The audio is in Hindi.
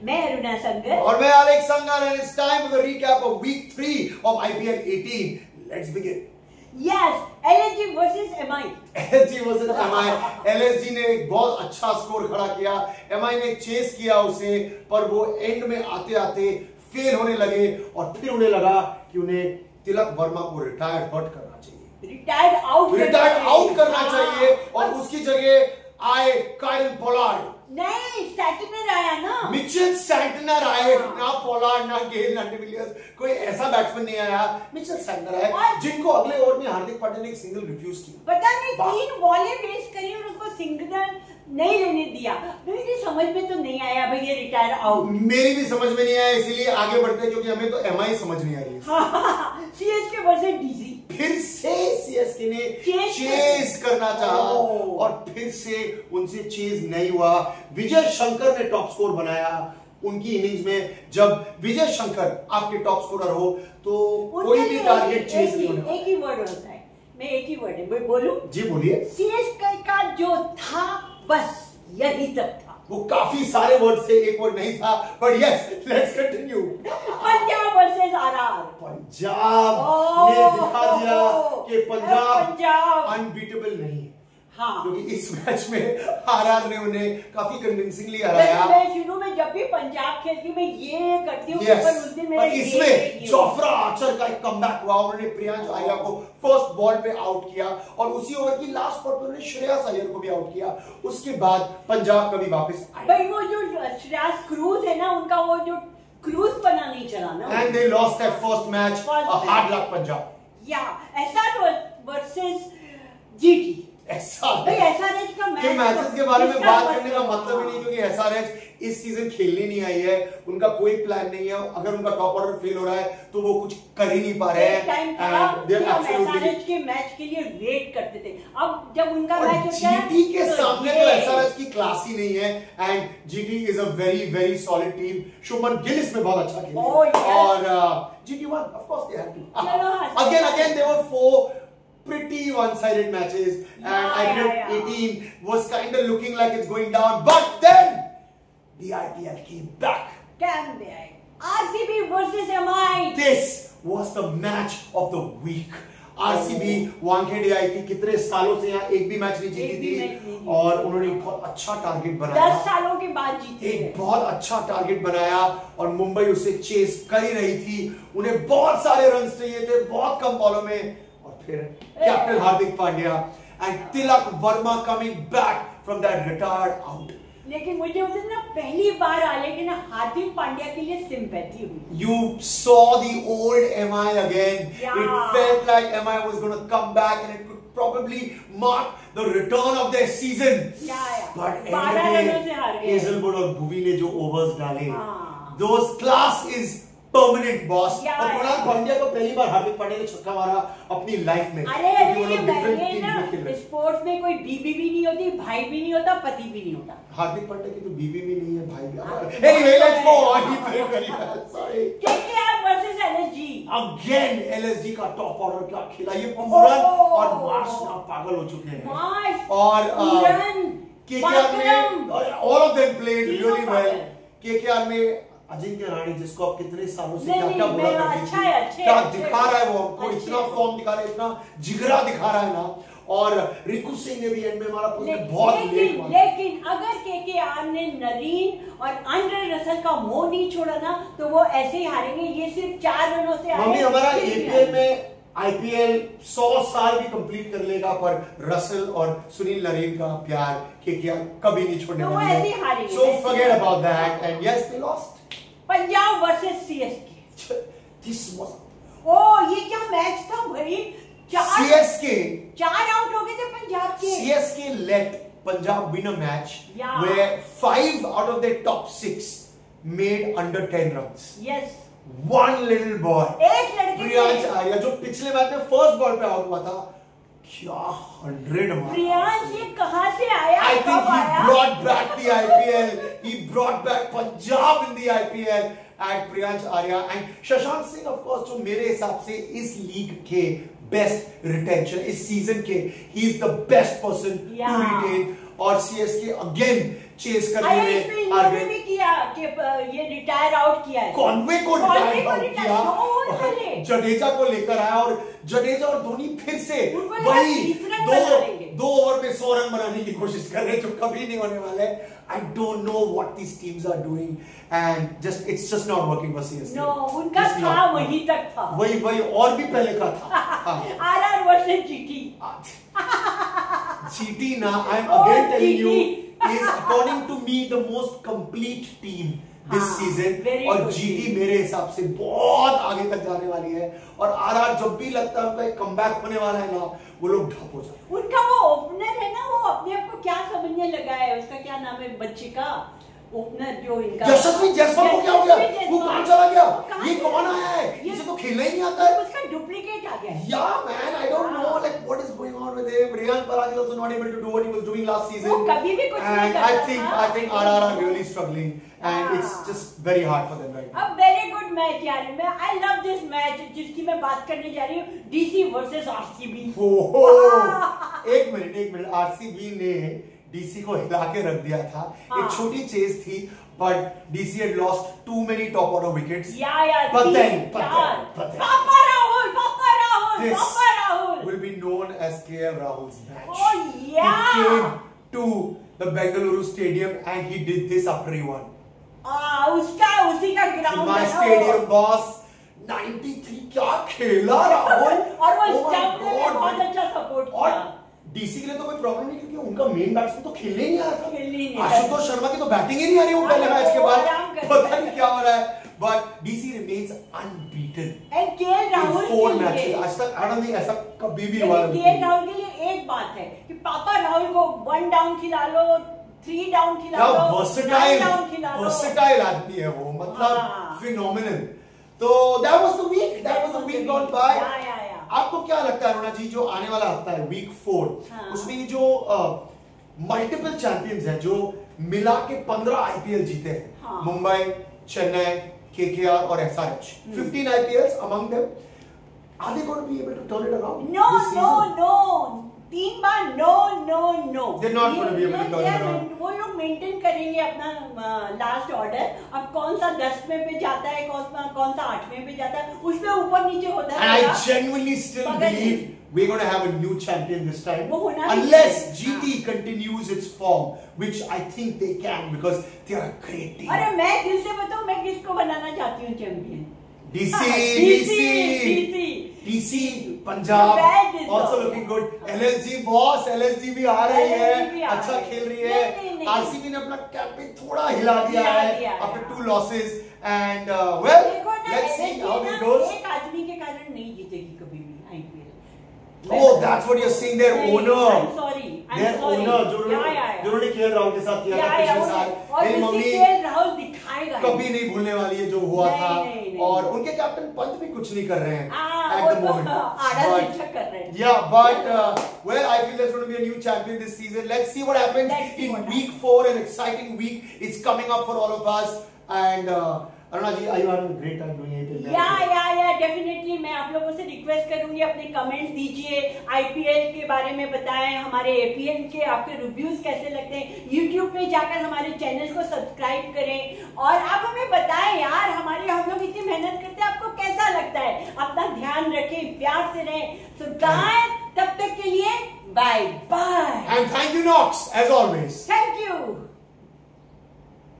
मैं अरुणा संगर और मैं Alex Sangar and it's time for the recap of week 3 of IPL 18. Let's begin. Yes, LSG versus MI. LSG versus MI. LSG ने एक बहुत अच्छा स्कोर खड़ा किया, MI ने चेस किया उसे, पर वो एंड में आते आते फेल होने लगे और फिर उन्हें लगा कि उन्हें तिलक वर्मा को रिटायर्ड हर्ट करना चाहिए, रिटायर्ड आउट करना चाहिए और उसकी जगह आए काइरन पोलार्ड। नहीं, सैंटनर आया ना, मिचेल सैंटनर आए, ना पोलार्ड ना गेल ना डिविलियर्स, कोई ऐसा बैट्समैन नहीं आया, मिचेल सैंटनर आए, जिनको अगले ओवर में हार्दिक पांड्या ने एक सिंगल रिफ्यूज किया। पता नहीं 3 बॉलें वेस्ट करी और उसको सिंगल नहीं लेने दिया। मेरी समझ में तो नहीं आया भाई ये रिटायर आउट। मेरी भी समझ में नहीं आया, इसीलिए आगे बढ़ते हैं क्योंकि हमें तो एमआई समझ नहीं आ रही है। सीएसके वर्सेस डीसी, फिर से सीएसके ने चेस करना चाहा और फिर से उनसे चेस नहीं हुआ। विजय शंकर ने टॉप स्कोर बनाया उनकी इनिंग्स में। जब विजय शंकर आपके टॉप स्कोरर हो तो कोई भी टारगेट चेस नहीं होने। एक ही वर्ड होता है, मैं एक ही वर्ड है बोलूं? जी बोलिए। सीएसके का जो था बस यही तक था। वो काफी सारे वर्ड से एक वर्ड नहीं था, but yes let's continue. Punjab versus RR. Punjab ने दिखा दिया कि पंजाब अनबीटेबल नहीं है। हाँ, क्योंकि इस मैच में आरआर ने उन्हें काफी कन्विंसिंगली हराया। मैं शुरू में जब भी पंजाब खेलती मैं ये करती हूँ, पर उस दिन मेरा इसमें जोफ्रा आर्चर का एक कमबैक हुआ। उन्होंने प्रियांश आर्या को फर्स्ट बॉल पे आउट किया और उसी ओवर की लास्ट बॉल पे उन्होंने श्रेयस अय्यर को भी आउट किया। उसके बाद पंजाब कभी वापस आया। भाई वो जो श्रेयस क्रूज है ना, उनका वो जो क्रूज बना नहीं चला ना, and they lost their first match, a hard luck Punjab. या एसआर वर्सेस जीटी। एसआरएच का मैचेस के बारे में बात करने का मतलब ही नहीं, क्योंकि एसआरएच इस सीजन खेलने नहीं आई है, उनका कोई प्लान नहीं है। अगर उनका टॉप ऑर्डर फेल हो रहा है तो वो कुछ कर ही नहीं पा रहे हैं। एसआरएच के मैच के लिए वेट करते थे, अब जब उनका मैच हो गया जीटी के सामने तो एसआरएच की क्लास ही नहीं है। And GT is a very very solid team. Shubman Gill इसमें बहुत अच्छा खेले और GT one of course they had to. Again there were 4 pretty one-sided matches and IPL 18 was kind of looking like it's going down, but then the IPL came back. RCB versus MI. This was the match of the week. RCB Wankhede आई थी, कितने सालों से यहाँ एक भी मैच नहीं जीती थी और उन्होंने एक बहुत अच्छा टारगेट बनाया। 10 सालों के बाद जीती, एक बहुत अच्छा टारगेट बनाया और मुंबई उसे चेस कर ही रही थी। उन्हें बहुत सारे रन चाहिए थे बहुत कम बॉलों में, फिर captain Hardik Pandya and Tilak Varma coming back from that retired out. लेकिन मुझे उस दिन ना पहली बार लेकिन हार्दिक पांड्या के लिए सिंपैथी हुई। You saw the old MI again. It felt like MI was going to come back and it could probably mark the return of their season. But Hazelwood और भुवी ने जो ओवर्स डाले, those class is permanent boss. और कुणाल पांड्या को पहली बार हार्दिक पांड्या ने छक्का मारा अपनी लाइफ में। अरे स्पोर्ट्स में कोई बीवी भी नहीं होती, भाई भी नहीं होता, पति भी नहीं होता। हार्दिक पांड्या की तो बीवी भी नहीं है, भाई भी। Anyway, let's go on. Sorry. KKR versus LSG. Again LSG का टॉप ऑर्डर क्या खेला, ये पूरन और मार्श ना पागल हो चुके हैं। और KKR में all of them played really well. KKR में अजिंक्य रहाणे, जिसको आप कितने सालों से क्या बोला करते थे, क्या दिखा रहा है वो हमको, इतना फॉर्म दिखा रहा है, इतना जिगरा दिखा रहा है ना। और रिकू सिंह ने भी एंड में हमारा बहुत लेट मारा। लेकिन अगर केकेआर ने नरीन और आंद्रे रसल का मोह नहीं छोड़ा ना तो वो ऐसे ही हारेंगे। ये सिर्फ 4 रनों से हारे। हमारा एपीएल में आईपीएल 100 साल भी कंप्लीट कर लेगा, पर रसल और सुनील नरीन का प्यार केकेआर कभी नहीं छोड़ने वाला है। So forget about that and yes they lost. Punjab versus CSK. This was ये क्या मैच था भाई। सीएसके 4 आउट हो गए थे पंजाब के। CSK let Punjab win a match where 5 out of their top 6 made under 10 runs. Yes. One little boy, एक लड़के प्रियांश आर्या, जो पिछले मैच में फर्स्ट बॉल पे आउट हुआ था, क्या 100 मारा। प्रियांश ये कहां से आया? I think he brought back the IPL. He brought back Punjab in the IPL. And Priyansh Arya and Shashank Singh of course, जो मेरे हिसाब से इस लीग के बेस्ट रिटेंशन इस सीजन के, he is the best person to retain. और सीएसके अगेन चेस करने में इन्होंने भी किया कि ये रिटायर आउट किया है, कॉन्वे को रिटायर आउट किया, जडेजा को लेकर आया और जडेजा और धोनी फिर से वही 2 ओवर में 100 रन बनाने की कोशिश कर रहे हैं जो कभी नहीं होने वाले। I don't know what these teams are doing and it's just not working for CSK. No, उनका था वहीं तक था, वही और भी पहले का था। RR versus GT. GT ना, I'm again telling you is according to me the most complete team this season और GT मेरे हिसाब से बहुत आगे तक जाने वाली है और RR जब भी लगता है उनका एक कमबैक होने वाला है ना, वो लोग ढप हो जाए। उनका वो ओपनर है ना, वो अपने आप को क्या समझने लगा है, उसका क्या नाम है बच्चे का ओपनर जो इनका यशस्वी जायसवाल को क्या हो गया, वो कहां चला गया, ये कौन आया है, इसे तो खेलना ही नहीं आता है, उसका डुप्लीकेट आ गया है। Yeah man, I don't know like what is going on with him. Rehan Parag is also not able to do what he was doing last season. वो कभी भी कुछ नहीं करता था। I think RR are really struggling and it's just very hard for them right now. अब very good match यार, मैं I love this match जिसकी मैं बात करने जा रही हूँ, DC versus RCB। एक मिनट RCB ने डीसी को हिला के रख दिया था। एक छोटी चेज थी but DC had lost too many top order wickets. But then Papa Rahul will be known as KL Rahul's match. Oh yeah. He came to the Bengaluru stadium and he did this after he won. उसी का ग्राउंड My stadium boss 93 क्या खेला राहुल और वो स्टंप ने बहुत अच्छा सपोर्ट किया। डीसी के लिए तो कोई प्रॉब्लम नहीं क्योंकि उनका मेन बैट्समैन तो खेलने ही नहीं आ रहा था। आशुतोष शर्मा की तो बैटिंग ही नहीं आ रही है पहले मैच के बाद, पता नहीं क्या हो रहा है। But DC remains unbeaten and KL Rahul 4 matches आज तक आई डोंट थिंक ऐसा कभी भी हुआ है। केएल राहुल के लिए एक बात है कि पापा राहुल को 1 डाउन खिला लो, 3 डाउन खिला लो, 9 डाउन खिला लो, वर्सेटाइल आदमी है वो, मतलब फिनोमिनल। तो that was the week gone by. आपको क्या लगता है रोना जी, जो आने वाला हफ्ता है वीक 4 उसमें ये जो मल्टीपल चैंपियंस हैं जो मिला के 15 आईपीएल जीते हैं, मुंबई, चेन्नई, केकेआर और SRH, 15 IPLs among them, are they going to be able to turn it around? No 3 बार no they not going to be able to turn it around. वो लोग मेंटेन करेंगे अपना लास्ट ऑर्डर। अब कौन सा 10वें पे जाता है, कौन सा 8वें पे जाता है, उसमें ऊपर नीचे होता है। And I genuinely still believe we're going to have a new champion this time, unless GT continues its form, which I think they can because they are a great team. अरे मैं दिल से बताऊं, मैं किसको बनाना चाहती हूँ champion? DC Punjab also looking good. LSG boss, LSG भी आ रही है, अच्छा खेल रही है। RCB ने अपना कैंपेन थोड़ा हिला दिया है after 2 losses and well let's see how this goes. एक आदमी के कारण नहीं जीतेगी कभी भी IPL. Oh, that's what you're saying. Their owner. I'm sorry. जिन्होंने केएल राहुल के साथ किया था पिछले साल, मेरी मम्मी केएल राहुल दिखाएगा कभी नहीं भूलने वाली है जो हुआ था। और उनके कैप्टन पंत भी कुछ नहीं कर रहे हैं at the moment. Yeah, but well, I feel there's going to be a new champion this season. Let's see what happens in week 4. An exciting week is coming up for all of us. And Aruna ji, are you having a great time doing it? Yeah, definitely. मैं आप लोगों से रिक्वेस्ट करूंगी, अपने कमेंट्स दीजिए, आईपीएल के बारे में बताएं, हमारे एपीएल के आपके रिव्यूज कैसे लगते हैं। यूट्यूब पे जाकर हमारे चैनल को सब्सक्राइब करें और आप हमें बताएं यार, हम लोग इतनी मेहनत करते हैं, आपको कैसा लगता है। अपना ध्यान रखें, प्यार से रहें। So guys, तब तक के लिए bye bye. And thank you Knox as always.